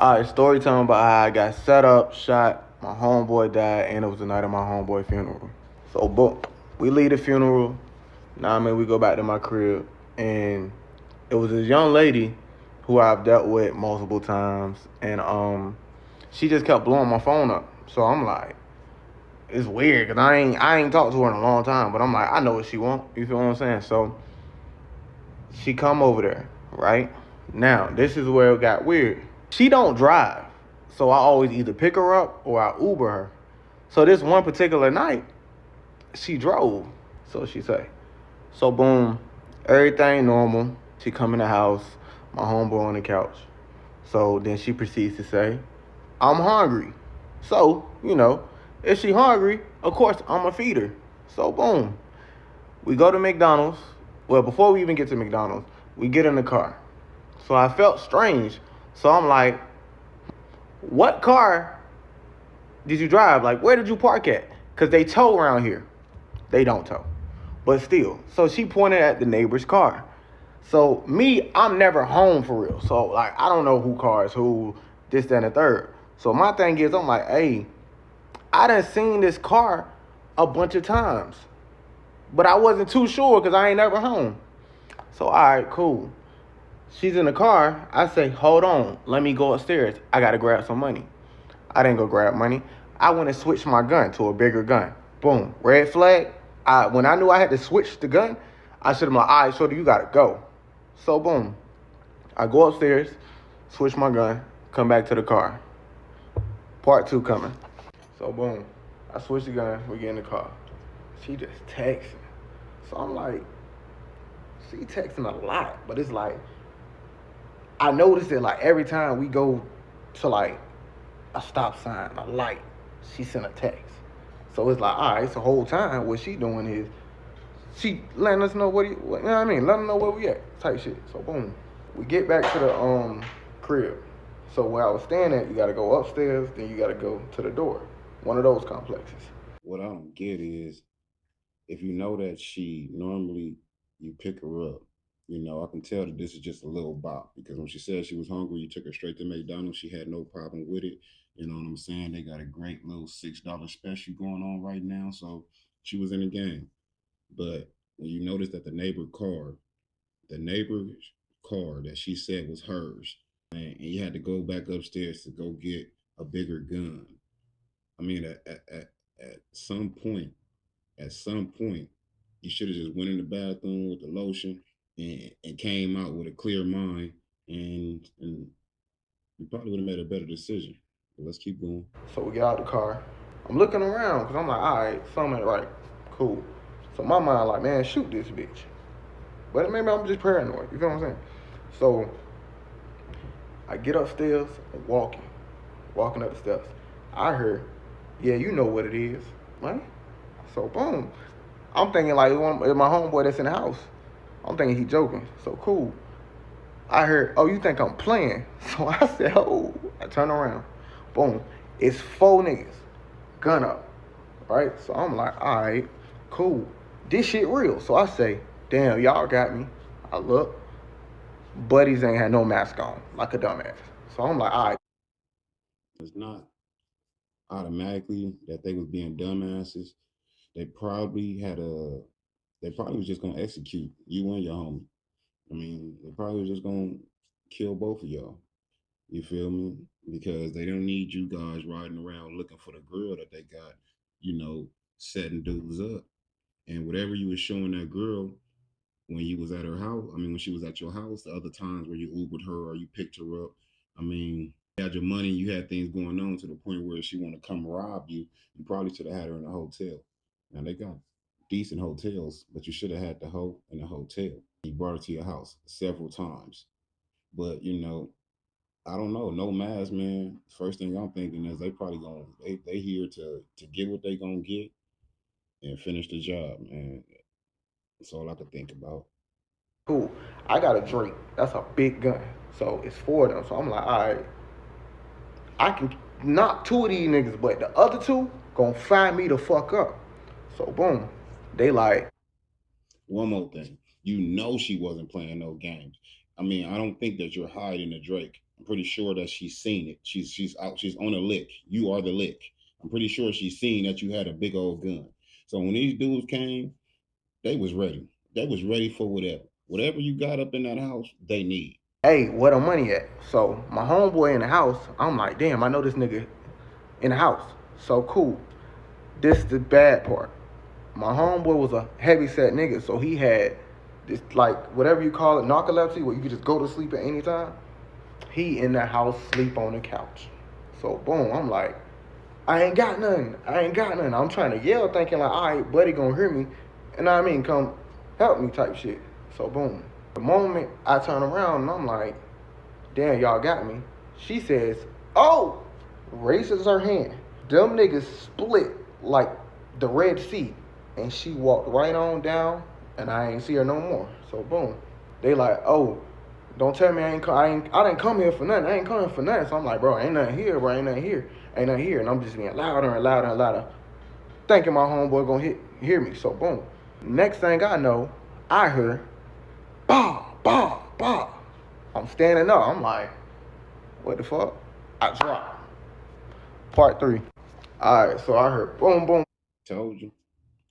Alright, story time about how I got set up, shot, my homeboy died, and it was the night of my homeboy funeral. So, boom, we leave the funeral. Now, we go back to my crib, and it was this young lady who I've dealt with multiple times, and she just kept blowing my phone up. So I'm like, it's weird, cause I ain't talked to her in a long time, but I'm like, I know what she want. You feel what I'm saying? So she come over there, right? Now, this is where it got weird. She don't drive, so I always either pick her up or I Uber her. So this one particular night, she drove, so she say. So boom, everything normal. She come in the house, my homeboy on the couch. So then she proceeds to say, I'm hungry. So, if she hungry, of course I'ma feed her. So boom, we go to McDonald's. Well, before we even get to McDonald's, we get in the car. So I felt strange. So I'm like, what car did you drive? Like, where did you park at? Because they tow around here. They don't tow. But still. So she pointed at the neighbor's car. So me, I'm never home for real. So, like, I don't know who car is who, this, that, and the third. So my thing is, I'm like, hey, I done seen this car a bunch of times. But I wasn't too sure because I ain't never home. So, all right, cool. She's in the car. I say, hold on. Let me go upstairs. I got to grab some money. I didn't go grab money. I went and switched my gun to a bigger gun. Boom. Red flag. When I knew I had to switch the gun, I should have been like, all right, shorty, you got to go. So, boom. I go upstairs, switch my gun, come back to the car. Part 2 coming. So, boom. I switch the gun. We get in the car. She just texting. So, I'm like, she texting a lot. But it's like, I noticed that, like, every time we go to, like, a stop sign, a light, she sent a text. So it's like, all right, so the whole time what she doing is she letting us know you know what I mean? Letting us know where we at, type shit. So boom. We get back to the crib. So where I was staying at, you gotta go upstairs, then you gotta go to the door. One of those complexes. What I don't get is if you know that she normally you pick her up, I can tell that this is just a little bop because when she said she was hungry, you took her straight to McDonald's. She had no problem with it. You know what I'm saying? They got a great little $6 special going on right now. So she was in the game. But when you notice that the neighbor's car that she said was hers, and you had to go back upstairs to go get a bigger gun. I mean, at some point, you should have just went in the bathroom with the lotion and came out with a clear mind, and you probably would have made a better decision. But let's keep going. So we get out the car. I'm looking around because I'm like, all right, something ain't right. Cool. So my mind like, man, shoot this bitch. But maybe I'm just paranoid. You feel what I'm saying? So I get upstairs and walking up the steps. I heard, yeah, you know what it is, right? So boom. I'm thinking like it's my homeboy that's in the house. I'm thinking he joking. So cool. I heard, oh, you think I'm playing? So I said, oh. I turn around. Boom. It's 4 niggas. Gun up. Right? So I'm like, all right, cool. This shit real. So I say, damn, y'all got me. I look. Buddies ain't had no mask on, like a dumbass. So I'm like, all right. It's not automatically that they was being dumbasses. They probably was just gonna execute you and your homie. I mean, they probably was just gonna kill both of y'all. You feel me? Because they don't need you guys riding around looking for the girl that they got, setting dudes up. And whatever you was showing that girl when you was at her house, when she was at your house, the other times where you Ubered her or you picked her up, you had your money, you had things going on to the point where she want to come rob you, you probably should have had her in a hotel. Now they got decent hotels, but you should have had the hoe in a hotel. You brought her to your house several times. But I don't know, no mask, man. First thing I'm thinking is they probably they here to get what they gonna get and finish the job, man. That's all I could think about. Cool. I got a Drake. That's a big gun. So it's 4 of them. So I'm like, all right, I can knock 2 of these niggas, but the other 2 gonna find me the fuck up. So boom. They like. One more thing. You know she wasn't playing no games. I don't think that you're hiding the Drake. I'm pretty sure that she's seen it. She's out. She's on a lick. You are the lick. I'm pretty sure she's seen that you had a big old gun. So when these dudes came, they was ready. They was ready for whatever. Whatever you got up in that house, they need. Hey, where the money at? So my homeboy in the house, I'm like, damn, I know this nigga in the house. So cool. This the bad part. My homeboy was a heavy set nigga, so he had this, like, whatever you call it, narcolepsy, where you could just go to sleep at any time. He in the house, sleep on the couch. So boom, I'm like, I ain't got nothing. I ain't got nothing. I'm trying to yell, thinking like, all right, buddy gonna hear me. And I mean, come help me type shit. So boom. The moment I turn around and I'm like, damn, y'all got me. She says, oh, raises her hand. Them niggas split like the Red Sea. And she walked right on down and I ain't see her no more. So boom. They like, oh, don't tell me I didn't come here for nothing. I ain't coming for nothing. So I'm like, bro, ain't nothing here, bro. Ain't nothing here. Ain't nothing here. And I'm just being louder and louder and louder, thinking my homeboy gonna hear me. So boom. Next thing I know, I heard, bah, bah, bah. I'm standing up. I'm like, what the fuck? I dropped. Part 3. All right, so I heard boom, boom. Told you.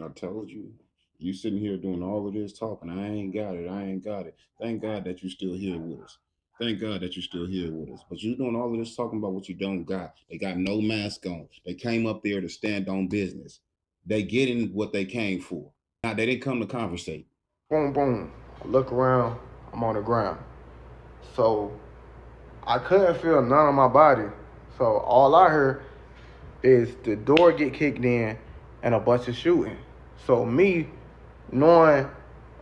I told you. You sitting here doing all of this talking. I ain't got it. I ain't got it. Thank God that you still here with us. Thank God that you're still here with us. But you doing all of this talking about what you don't got. They got no mask on. They came up there to stand on business. They getting what they came for. Now, they didn't come to conversate. Boom, boom. I look around. I'm on the ground. So I couldn't feel none of my body. So all I heard is the door get kicked in and a bunch of shooting. So me knowing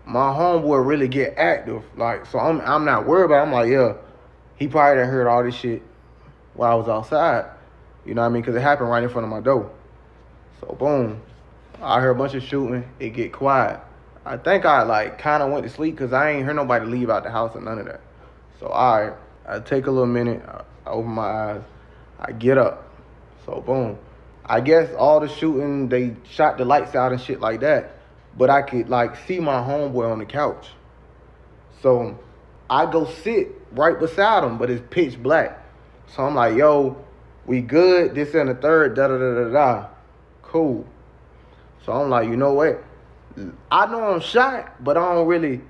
my homeboy really get active, like, so I'm not worried about it. I'm like, yeah, he probably done heard all this shit while I was outside. You know what I mean? Because it happened right in front of my door. So boom, I heard a bunch of shooting. It get quiet. I think I like kind of went to sleep because I ain't heard nobody leave out the house or none of that. So all right, I take a little minute. I open my eyes. I get up. So boom. I guess all the shooting, they shot the lights out and shit like that. But I could like see my homeboy on the couch. So I go sit right beside him, but it's pitch black. So I'm like, yo, we good? This and the third, da-da-da-da-da. Cool. So I'm like, you know what? I know I'm shot, but I don't really,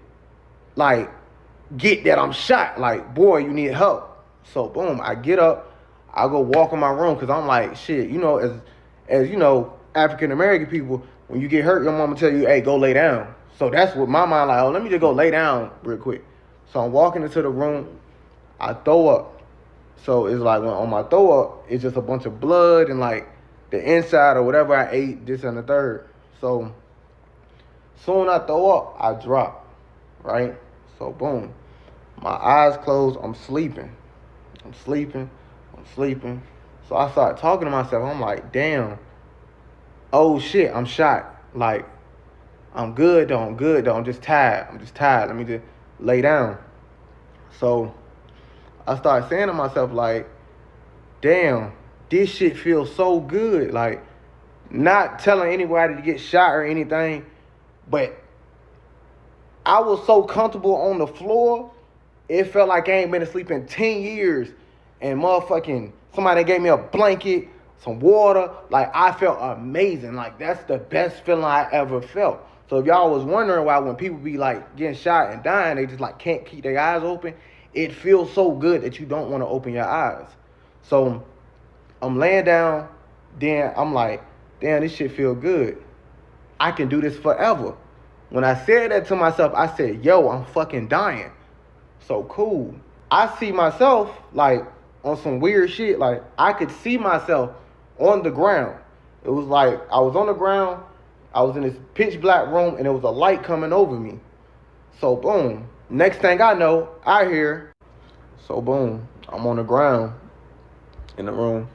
like, get that I'm shot. Like, boy, you need help. So, boom, I get up. I go walk in my room because I'm like, shit, you know, as you know, African-American people, when you get hurt, your mama tell you, hey, go lay down. So that's what my mind like, oh, let me just go lay down real quick. So I'm walking into the room. I throw up. So it's like when on my throw up, it's just a bunch of blood and like the inside or whatever I ate, this and the third. So soon I throw up, I drop, right? So boom, my eyes closed, I'm sleeping. So I start talking to myself. I'm like, damn, oh shit, I'm shot. Like, I'm good though, I'm just tired. Let me just lay down. So I started saying to myself, like, damn, this shit feels so good. Like, not telling anybody to get shot or anything, but I was so comfortable on the floor, it felt like I ain't been asleep in 10 years. And motherfucking somebody gave me a blanket, some water. Like, I felt amazing. Like, that's the best feeling I ever felt. So if y'all was wondering why when people be like getting shot and dying, they just like can't keep their eyes open, it feels so good that you don't want to open your eyes. So I'm laying down, then I'm like, damn, this shit feel good. I can do this forever. When I said that to myself, I said, yo, I'm fucking dying. So cool. I see myself like on some weird shit. Like, I could see myself on the ground. It was like I was on the ground. I was in this pitch black room and there was a light coming over me. So boom. Next thing I know, I hear. So boom. I'm on the ground in the room.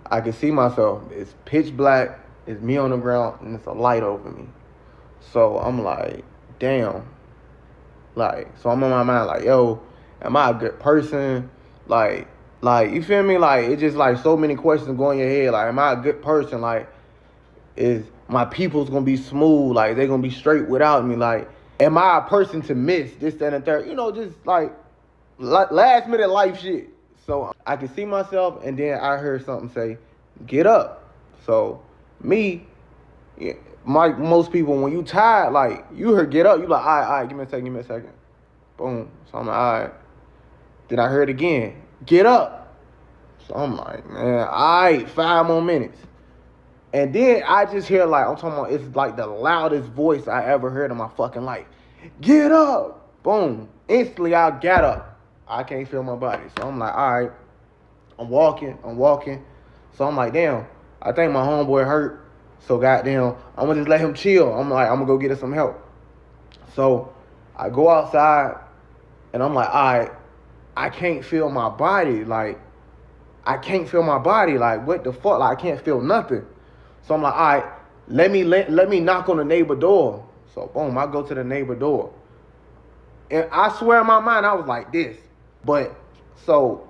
I can see myself. It's pitch black. It's me on the ground and it's a light over me. So I'm like, damn. Like, so I'm in my mind like, yo, am I a good person? Like, you feel me? Like, it's just like so many questions going in your head. Like, am I a good person? Like, is my people's gonna be smooth? Like, they gonna be straight without me? Like, am I a person to miss this, that, and the third? You know, just like last minute life shit. So I could see myself, and then I heard something say, "Get up." So me, yeah, most people, when you tired, like you heard "get up," you like, all right, give me a second. Boom. So I'm like, all right. Then I heard again, "Get up." So I'm like, man, all right, 5 more minutes. And then I just hear like, I'm talking about, it's like the loudest voice I ever heard in my fucking life. "Get up." Boom. Instantly I got up. I can't feel my body. So I'm like, all right. I'm walking. So I'm like, damn, I think my homeboy hurt. So goddamn, I'm gonna just let him chill. I'm like, I'm gonna go get us some help. So I go outside and I'm like, all right, I can't feel my body. Like, I can't feel my body. Like, what the fuck? Like, I can't feel nothing. So I'm like, all right, let me knock on the neighbor door. So boom, I go to the neighbor door. And I swear in my mind, I was like this. But so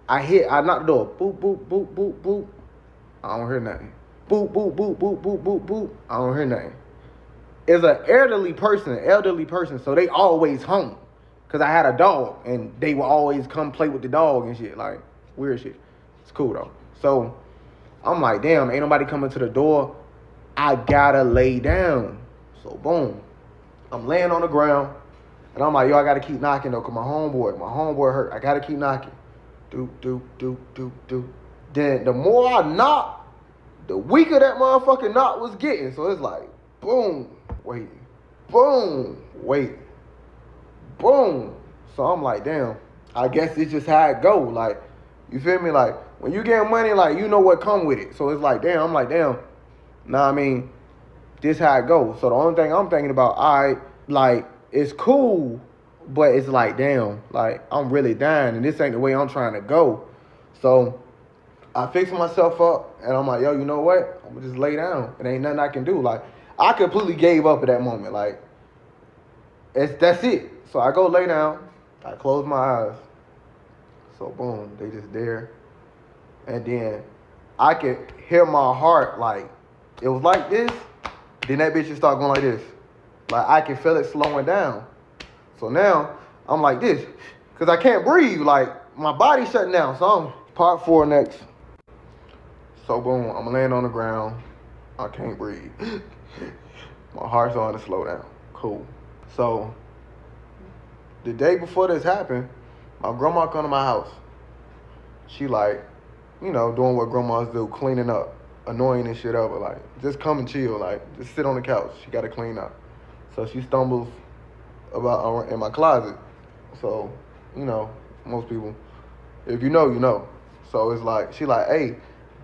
I knocked the door. Boop, boop, boop, boop, boop. I don't hear nothing. Boop, boop, boop, boop, boop, boop, boop. I don't hear nothing. It's an elderly person, so they always home. Cause I had a dog, and they would always come play with the dog and shit, like weird shit. It's cool though. So I'm like, damn, ain't nobody coming to the door. I gotta lay down. So boom, I'm laying on the ground, and I'm like, yo, I gotta keep knocking though, cause my homeboy hurt. I gotta keep knocking. Doop, doop, doop, doop, doop. Then the more I knock, the weaker that motherfucking knock was getting. So it's like, boom, waiting, boom, waiting, boom. So I'm like, damn, I guess it's just how it go. Like, you feel me? Like, when you get money, like, you know what come with it. So it's like, damn, I'm like, damn, nah, I mean, this how it goes. So the only thing I'm thinking about, all right, like, it's cool, but it's like, damn, like, I'm really dying, and this ain't the way I'm trying to go. So I fix myself up, and I'm like, yo, you know what? I'm gonna just lay down. It ain't nothing I can do. Like, I completely gave up at that moment. Like, that's it. So I go lay down. I close my eyes. So boom, they just there. And then I could hear my heart, like, it was like this. Then that bitch just start going like this. Like, I can feel it slowing down. So now I'm like this, cause I can't breathe. Like, my body's shutting down. So I'm part 4 next. So boom, I'm laying on the ground. I can't breathe. My heart's starting to slow down. Cool. So the day before this happened, my grandma come to my house. She like, you know, doing what grandmas do, cleaning up, annoying and shit up, but like, just come and chill, like, just sit on the couch. She got to clean up. So she stumbles about in my closet. So, you know, most people, if you know, you know. So it's like, she like, hey,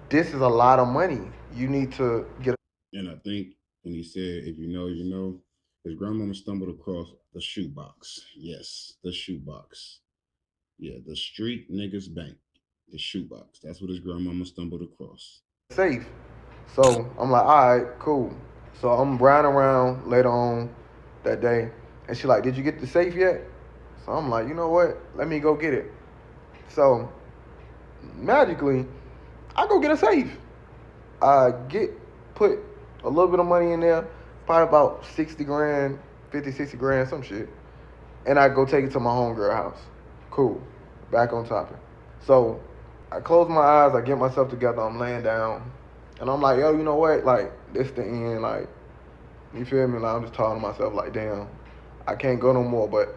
this is a lot of money. You need to get. And I think when he said, if you know, you know, his grandmama stumbled across the shoebox. Yes, the shoebox. Yeah, the street niggas bank. The shoebox. That's what his grandmama stumbled across. Safe. So I'm like, all right, cool. So I'm riding around later on that day, and she like, did you get the safe yet? So I'm like, you know what? Let me go get it. So magically, I go get a safe. I put a little bit of money in there, probably about 60 grand, 50, 60 grand, some shit. And I go take it to my homegirl house. Cool. Back on topic. So I close my eyes, I get myself together, I'm laying down. And I'm like, yo, you know what? Like, this the end. Like, you feel me? Like, I'm just talking to myself like, damn, I can't go no more. But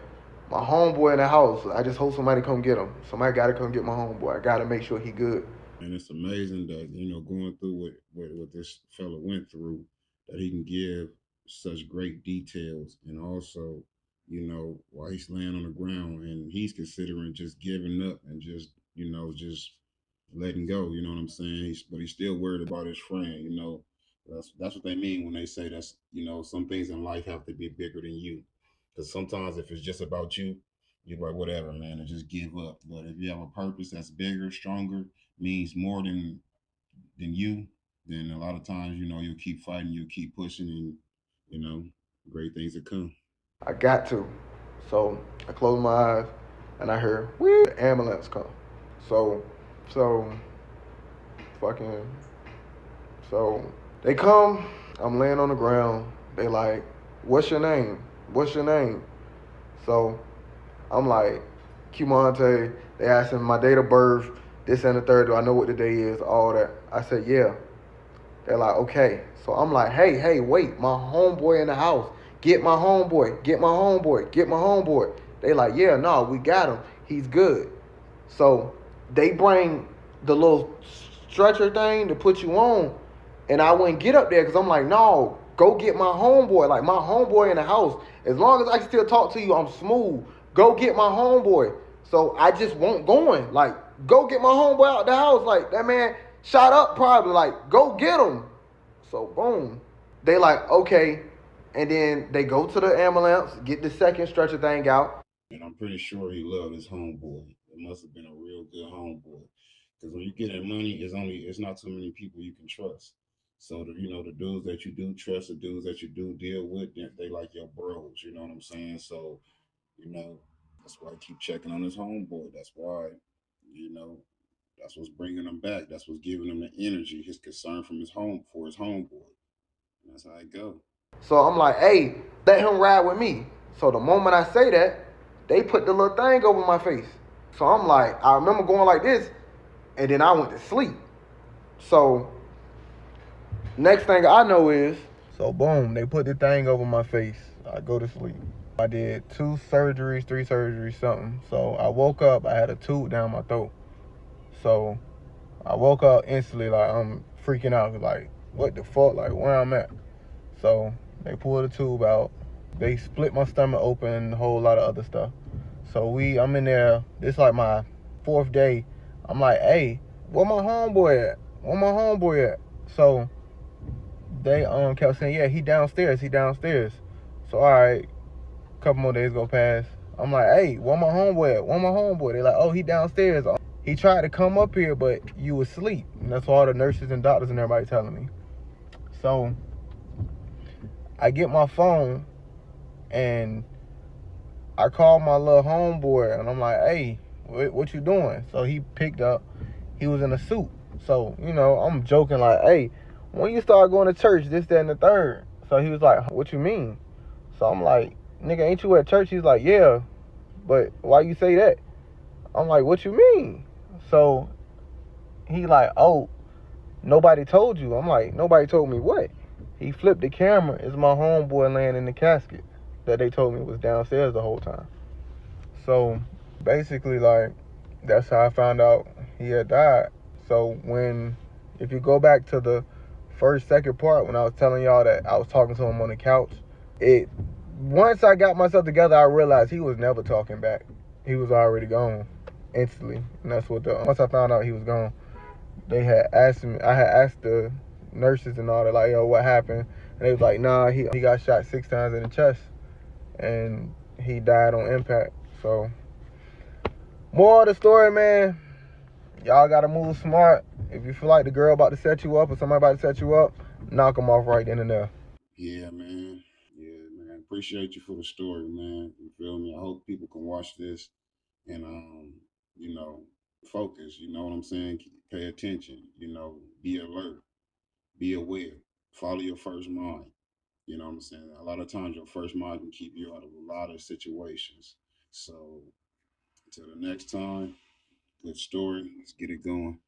my homeboy in the house, I just hope somebody come get him. Somebody got to come get my homeboy. I got to make sure he good. And it's amazing that, you know, going through what this fella went through, that he can give such great details. And also, you know, while he's laying on the ground and he's considering just giving up and just, you know, just letting go, you know what I'm saying? But he's still worried about his friend, you know. That's what they mean when they say that's, you know, some things in life have to be bigger than you. Because sometimes if it's just about you, you're like, whatever, man, and just give up. But if you have a purpose that's bigger, stronger, means more than you, then a lot of times, you know, you'll keep fighting, you'll keep pushing, and you know, great things will come. I got to. So I close my eyes and I hear, whee, the ambulance come. So fucking, so they come, I'm laying on the ground. They like, what's your name? What's your name? So I'm like, Qumontae. They asked him my date of birth, this and the third. Do I know what the day is? All that. I said, yeah. They're like, okay. So I'm like, hey, wait, my homeboy in the house. Get my homeboy. Get my homeboy. Get my homeboy. They like, yeah, no, we got him. He's good. So they bring the little stretcher thing to put you on, and I wouldn't get up there because I'm like, no, go get my homeboy. Like my homeboy in the house. As long as I can still talk to you, I'm smooth. Go get my homeboy. So I just won't going. Like, go get my homeboy out the house. Like that man shot up probably. Like, go get him. So boom. They like, okay. And then they go to the ambulance, get the second stretcher thing out. And I'm pretty sure he loved his homeboy. It must have been a real good homeboy. Because when you get that money, it's not too many people you can trust. So the dudes that you do trust, the dudes that you do deal with, they like your bros. You know what I'm saying? So you know that's why I keep checking on his homeboy. That's why you know that's what's bringing him back. That's what's giving him the energy, his concern from his home for his homeboy. And that's how it go. So I'm like, hey, let him ride with me. So the moment I say that, they put the little thing over my face. So I'm like, I remember going like this, and then I went to sleep. So next thing I know is, so boom, they put the thing over my face. I go to sleep. I did 2 surgeries, 3 surgeries, something. So I woke up, I had a tube down my throat. So I woke up instantly, like I'm freaking out, like what the fuck, like where I'm at. So they pulled the tube out. They split my stomach open, a whole lot of other stuff. So I'm in there. This like my 4th day. I'm like, hey, where my homeboy at? Where my homeboy at? So they kept saying, yeah, he downstairs. So all right, a couple more days go past. I'm like, hey, where my homeboy at? Where my homeboy? They're like, oh, he downstairs. He tried to come up here, but you was asleep. And that's what all the nurses and doctors and everybody telling me. So I get my phone and I called my little homeboy and I'm like, hey, what you doing? So he picked up. He was in a suit. So, I'm joking like, hey, when you start going to church, this, that, and the third. So he was like, what you mean? So I'm like, nigga, ain't you at church? He's like, yeah, but why you say that? I'm like, what you mean? So he like, oh, nobody told you. I'm like, nobody told me what? He flipped the camera. It's my homeboy laying in the casket that they told me was downstairs the whole time. So basically, like, that's how I found out he had died. So if you go back to the second part, when I was telling y'all that I was talking to him on the couch, once I got myself together, I realized he was never talking back. He was already gone instantly. And that's once I found out he was gone, I had asked the nurses and all that, like, yo, what happened? And they was like, nah, he got shot 6 times in the chest and he died on impact. So, more of the story, man, y'all gotta move smart. If you feel like the girl about to set you up or somebody about to set you up, knock them off right then and there. Yeah, man. Yeah, man. Appreciate you for the story, man. You feel me? I hope people can watch this and you know, focus. You know what I'm saying? Pay attention. Be alert. Be aware. Follow your first mind. You know what I'm saying? A lot of times your first mind can keep you out of a lot of situations. So until the next time, good story. Let's get it going.